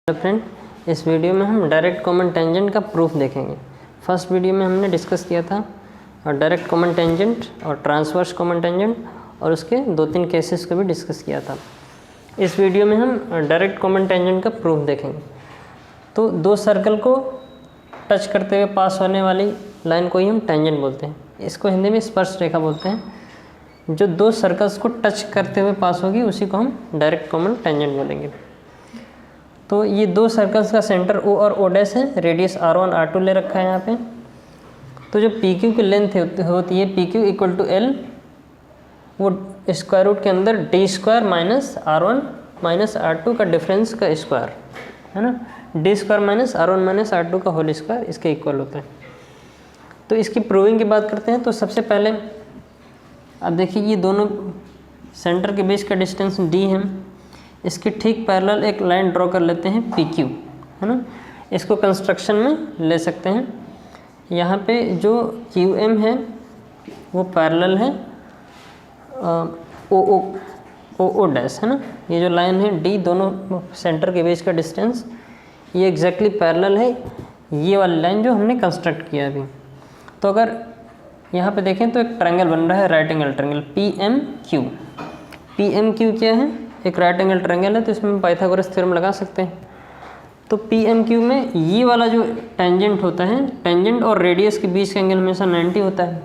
Hello friend, इस video में हम डायरेक्ट कॉमन टेंजेंट का प्रूफ देखेंगे। फर्स्ट वीडियो में हमने डिस्कस किया था डायरेक्ट कॉमन टेंजेंट और ट्रांसवर्स कॉमन टेंजेंट और उसके 2-3 केसेस को भी डिस्कस किया था। इस वीडियो में हम डायरेक्ट कॉमन टेंजेंट का प्रूफ देखेंगे। तो दो सर्कल को टच करते हुए पास होने वाली लाइन को ही हम टेंजेंट बोलते हैं। इसको हिंदी में स्पर्श रेखा बोलते हैं। जो दो सर्कल्स को टच करते हुए पास होगी उसी को हम डायरेक्ट कॉमन टेंजेंट बोलेंगे। तो ये दो सर्कल्स का सेंटर O और O' है, रेडियस R1 R2 ले रखा है यहाँ पे। तो जो PQ की लेंथ होती है PQ इक्वल टू L, वो स्क्वायर रूट के अंदर d² minus R1 minus R2 का डिफरेंस का स्क्वायर है ना, d² minus R1 minus R2 का होल स्क्वायर इसके इक्वल होता है। तो इसकी प्रूविंग की बात करते हैं। तो सबसे पहले अब देखिए ये दोनों सेंटर के बीच का डिस्टेंस d है। इसके ठीक पैरेलल एक लाइन ड्रॉ कर लेते हैं PQ, है ना। इसको कंस्ट्रक्शन में ले सकते हैं। यहाँ पे जो QM है वो पैरेलल है OO' है ना। ये जो लाइन है D, दोनों सेंटर के बीच का डिस्टेंस, ये एग्जैक्टली पैरेलल है ये वाली लाइन जो हमने कंस्ट्रक्ट किया अभी। तो अगर यहाँ पे देखें तो एक ट्रायंगल बन रहा है, right angle triangle PMQ। PMQ क्या है? एक राइट एंगल ट्रायंगल है, तो इसमें पाइथागोरस थ्योरम लगा सकते हैं। तो PMQ में ये वाला जो टेंजेंट होता है, टेंजेंट और रेडियस के बीच का एंगल हमेशा 90 होता है,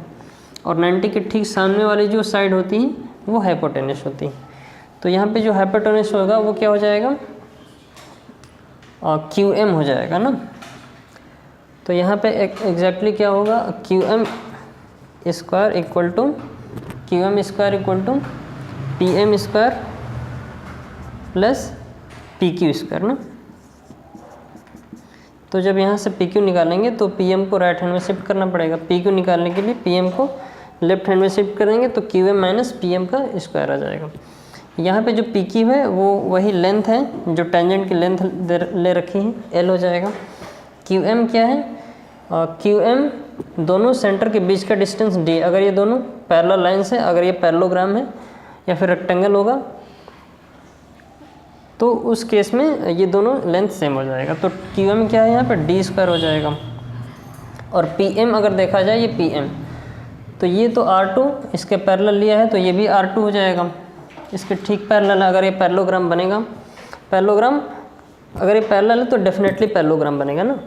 और 90 के ठीक सामने वाली जो साइड होती है वो हाइपोटेनस होती है। तो यहाँ पे जो हाइपोटेनस होगा वो क्या हो जाएगा? QM हो जाएगा ना। तो यहाँ पे एग्जैक्टली क्या होगा? QM square equal to PM square plus PQ square ना। तो जब यहाँ से PQ निकालेंगे तो PM को राइट हैंड में शिफ्ट करना पड़ेगा। PQ निकालने के लिए PM को लेफ्ट हैंड में शिफ्ट करेंगे तो QM माइनस PM का स्क्वायर आ जाएगा। यहाँ पे जो PQ है वो वही लेंथ है जो टेंजेंट की लेंथ ले रखी है, L हो जाएगा। QM क्या है? QM दोनों सेंटर के बीच का डिस्टेंस D। अगर ये दोनों पैरेलल लाइन्स है, अगर ये पैरेललोग्राम है या फिर रेक्टेंगल होगा तो उस केस में ये दोनों लेंथ सेम हो जाएगा। तो QM क्या है यहाँ पर? d² हो जाएगा। और PM अगर देखा जाए, ये PM तो ये तो R2 इसके पैरेलल लिया है तो ये भी R2 हो जाएगा। इसके ठीक पैरेलल है। अगर ये पैरेललोग्राम बनेगा, पैरेललोग्राम अगर ये पैरेलल है तो डेफिनेटली पैरेललोग्राम बनेगा ना।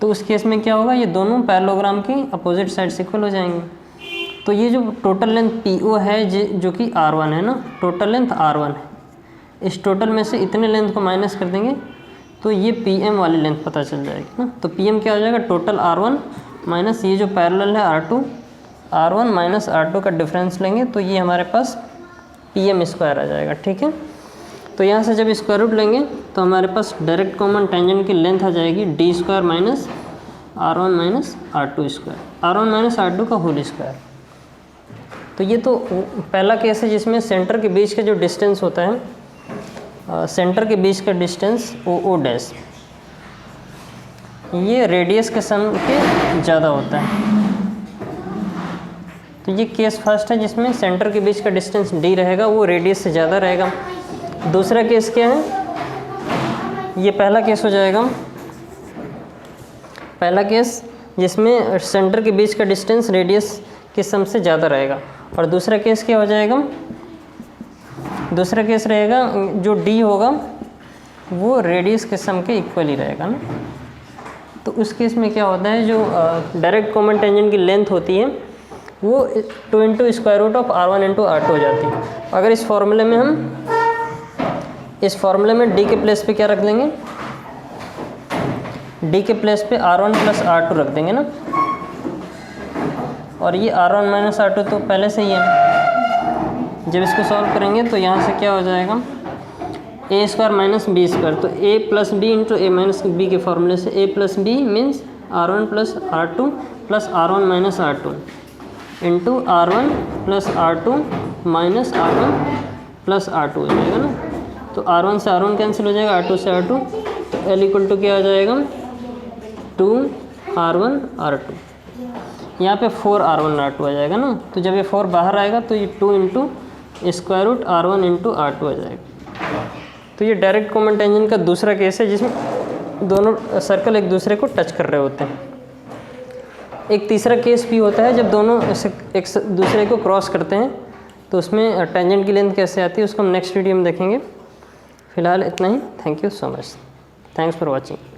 तो उस केस में क्या होगा? ये दोनों पैरेललोग्राम की अपोजिट साइड्स इक्वल हो जाएंगे। तो ये जो टोटल लेंथ PO है जो कि R1 है ना, टोटल लेंथ R1 है। इस टोटल में से इतने लेंथ को माइनस कर देंगे तो ये PM वाली लेंथ पता चल जाएगी ना। तो PM क्या हो जाएगा? टोटल R1 माइनस ये जो पैरेलल है R2, R1 माइनस R2 का डिफरेंस लेंगे तो ये हमारे पास PM स्क्वायर आ जाएगा। ठीक है। तो यहाँ से जब स्क्वायर रूट लेंगे तो हमारे पास डायरेक्ट कॉमन टेंजेंट की लेंथ आ जाएगी d² minus R1 minus R2 square, R1 minus R2 का होल स्क्वायर। तो ये तो पहला केस है जिसमें सेंटर के बीच का जो डिस्टेंस होता है, सेंटर के बीच का डिस्टेंस OO' ये रेडियस के सम के ज़्यादा होता है। तो ये केस फर्स्ट है जिसमें सेंटर के बीच का डिस्टेंस D रहेगा, वो रेडियस से ज़्यादा रहेगा। दूसरा केस क्या है? ये पहला केस हो जाएगा। पहला केस जिसमें सेंटर के बीच का डिस्टेंस रेडियस के सम से ज़्यादा रहेगा। और दूसरा केस क्या हो जाएगा? दूसरा केस रहेगा जो D होगा वो रेडियस के सम के इक्वल ही रहेगा ना। तो उस केस में क्या होता है, जो डायरेक्ट कॉमन टेंजेंट की लेंथ होती है वो 2 × square root of R1 × R2 हो जाती है। अगर इस फॉर्मूले में D के प्लेस पे क्या रख देंगे? D के प्लेस पे R1 प्लस R2 रख देंगे ना। और ये R1 माइनस R2 तो पहले से ही है। जब इसको सॉल्व करेंगे तो यहाँ से क्या हो जाएगा? a² minus b²। तो a plus b into a minus b के फॉर्मूले से a plus b means R1 plus R2 plus R1 minus R2 into R1 plus R2 minus R1 plus R2 हो जाएगा ना। तो R1 से R1 कैंसिल हो जाएगा, R2 से R2, तो L इक्वल टू क्या आ जाएगा? 2R1 R2। यहाँ पे 4R1 R2 आ जाएगा ना। तो जब ये 4 बाहर आएगा तो ये 2 इंटू √R1 × R2 आ जाएगा। तो ये डायरेक्ट कॉमन टेंजेंट का दूसरा केस है जिसमें दोनों सर्कल एक दूसरे को टच कर रहे होते हैं। एक तीसरा केस भी होता है जब दोनों एक दूसरे को क्रॉस करते हैं, तो उसमें टेंजेंट की लेंथ कैसे आती है उसको हम नेक्स्ट वीडियो में देखेंगे। फ़िलहाल इतना ही। Thank you so much. Thanks for watching.